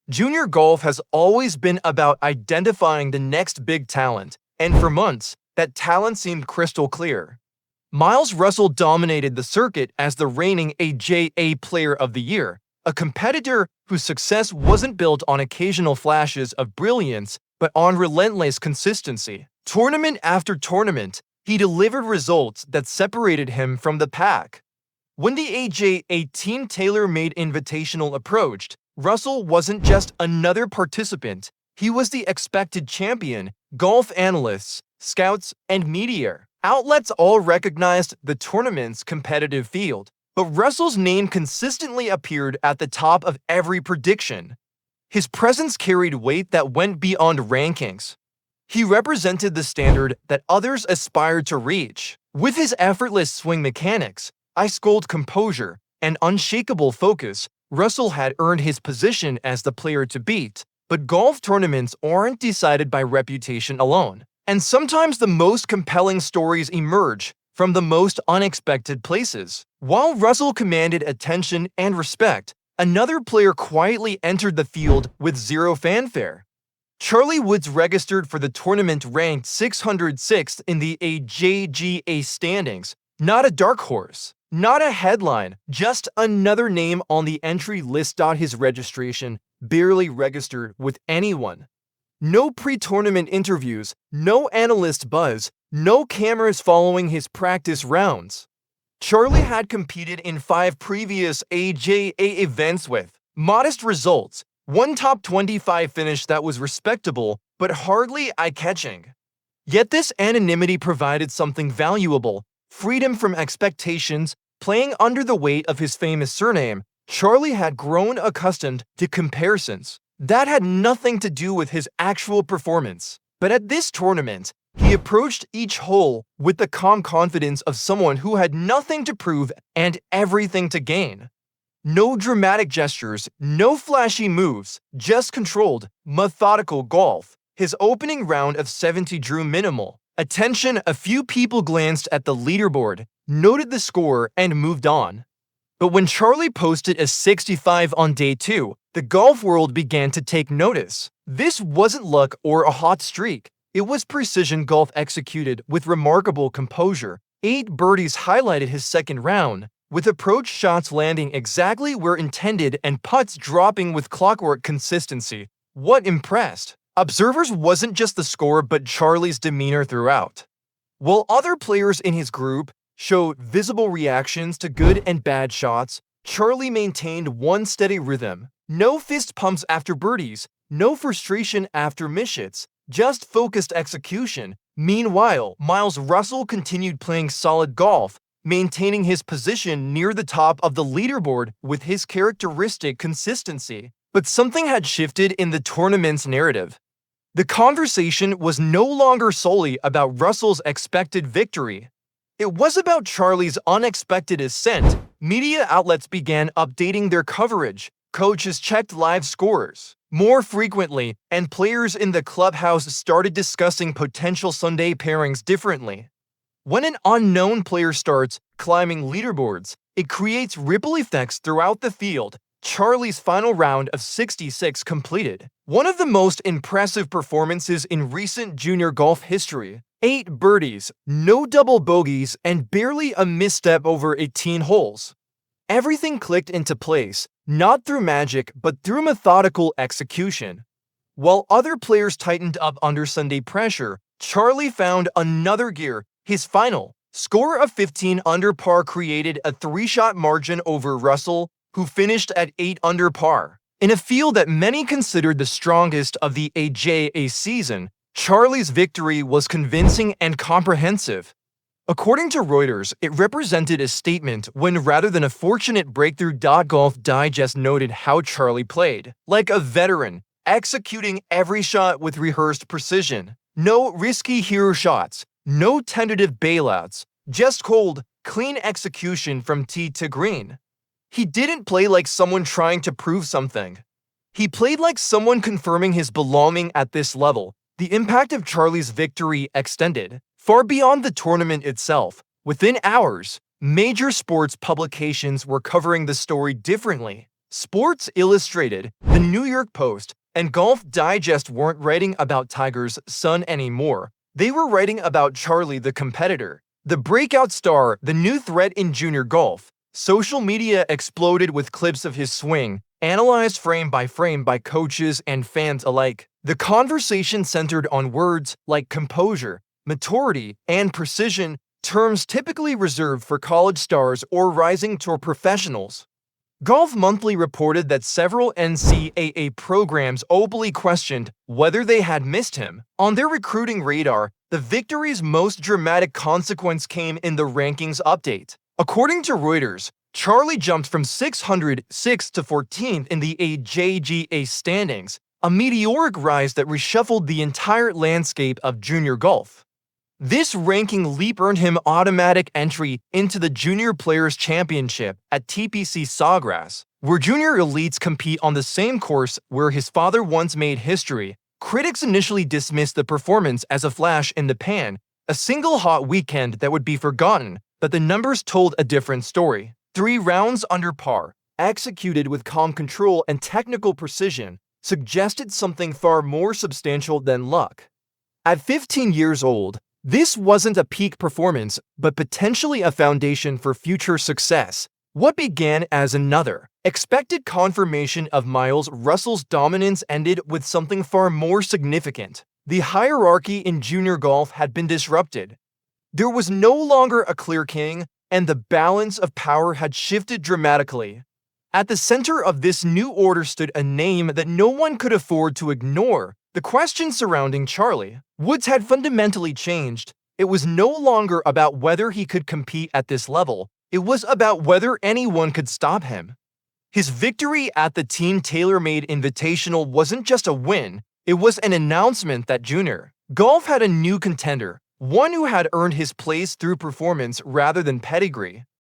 Junior golf has always been about identifying the next big talent, and for months, that talent seemed crystal clear. Miles Russell dominated the circuit as the reigning AJGA Player of the Year, a competitor whose success wasn't built on occasional flashes of brilliance but on relentless consistency. Tournament after tournament, he delivered results that separated him from the pack. When the AJGA Team Tailor-made Invitational approached, Russell wasn't just another participant, he was the expected champion. Golf analysts, scouts, and media outlets all recognized the tournament's competitive field, but Russell's name consistently appeared at the top of every prediction. His presence carried weight that went beyond rankings. He represented the standard that others aspired to reach. With his effortless swing mechanics, ice-cold composure, and unshakable focus, Russell had earned his position as the player to beat. But golf tournaments aren't decided by reputation alone, and sometimes the most compelling stories emerge from the most unexpected places. While Russell commanded attention and respect, another player quietly entered the field with zero fanfare. Charlie Woods registered for the tournament ranked 606th in the AJGA standings. Not a dark horse, not a headline, just another name on the entry list. His registration barely registered with anyone. No pre-tournament interviews, no analyst buzz, no cameras following his practice rounds. Charlie had competed in 5 previous AJGA events with modest results, one top 25 finish that was respectable but hardly eye-catching. Yet this anonymity provided something valuable: freedom from expectations. Playing under the weight of his famous surname, Charlie had grown accustomed to comparisons that had nothing to do with his actual performance. But at this tournament, he approached each hole with the calm confidence of someone who had nothing to prove and everything to gain. No dramatic gestures, no flashy moves, just controlled, methodical golf. His opening round of 70 drew minimal attention. A few people glanced at the leaderboard, noted the score, and moved on. But when Charlie posted a 65 on day 2, the golf world began to take notice. This wasn't luck or a hot streak. It was precision golf executed with remarkable composure. 8 birdies highlighted his second round, with approach shots landing exactly where intended and putts dropping with clockwork consistency. What impressed observers wasn't just the score but Charlie's demeanor throughout. While other players in his group showed visible reactions to good and bad shots, Charlie maintained one steady rhythm. No fist pumps after birdies, no frustration after misshits, just focused execution. Meanwhile, Miles Russell continued playing solid golf, maintaining his position near the top of the leaderboard with his characteristic consistency. But something had shifted in the tournament's narrative. The conversation was no longer solely about Russell's expected victory. It was about Charlie's unexpected ascent. Media outlets began updating their coverage, coaches checked live scores more frequently, and players in the clubhouse started discussing potential Sunday pairings differently. When an unknown player starts climbing leaderboards, it creates ripple effects throughout the field. Charlie's final round of 66 completed one of the most impressive performances in recent junior golf history. 8 birdies, no double bogeys, and barely a misstep over 18 holes. Everything clicked into place, not through magic but through methodical execution. While other players tightened up under Sunday pressure, Charlie found another gear. His final score of 15 under par created a 3-shot margin over Russell, who finished at 8 under par. In a field that many considered the strongest of the AJGA season, Charlie's victory was convincing and comprehensive. According to Reuters, it represented a statement when rather than a fortunate breakthrough. Golf Digest noted how Charlie played like a veteran, executing every shot with rehearsed precision. No risky hero shots, no tentative bailouts, just cold, clean execution from tee to green. He didn't play like someone trying to prove something. He played like someone confirming his belonging at this level. The impact of Charlie's victory extended far beyond the tournament itself. Within hours, major sports publications were covering the story differently. Sports Illustrated, The New York Post, and Golf Digest weren't writing about Tiger's son anymore. They were writing about Charlie the competitor, the breakout star, the new threat in junior golf. Social media exploded with clips of his swing, analyzed frame by coaches and fans alike. The conversation centered on words like composure, maturity, and precision, terms typically reserved for college stars or rising tour professionals. Golf Monthly reported that several NCAA programs openly questioned whether they had missed him. On their recruiting radar, the victory's most dramatic consequence came in the rankings update. According to Reuters, Charlie jumped from 606th to 14th in the AJGA standings, a meteoric rise that reshuffled the entire landscape of junior golf. This ranking leap earned him automatic entry into the Junior Players Championship at TPC Sawgrass, where junior elites compete on the same course where his father once made history. Critics initially dismissed the performance as a flash in the pan, a single hot weekend that would be forgotten, but the numbers told a different story. 3 rounds under par, executed with calm control and technical precision, suggested something far more substantial than luck. At 15 years old, this wasn't a peak performance, but potentially a foundation for future success. What began as another expected confirmation of Miles Russell's dominance ended with something far more significant. The hierarchy in junior golf had been disrupted. There was no longer a clear king, and the balance of power had shifted dramatically. At the center of this new order stood a name that no one could afford to ignore. The question surrounding Charlie Woods had fundamentally changed. It was no longer about whether he could compete at this level. It was about whether anyone could stop him. His victory at the Team Tailor-made Invitational wasn't just a win, it was an announcement that junior golf had a new contender, one who had earned his place through performance rather than pedigree.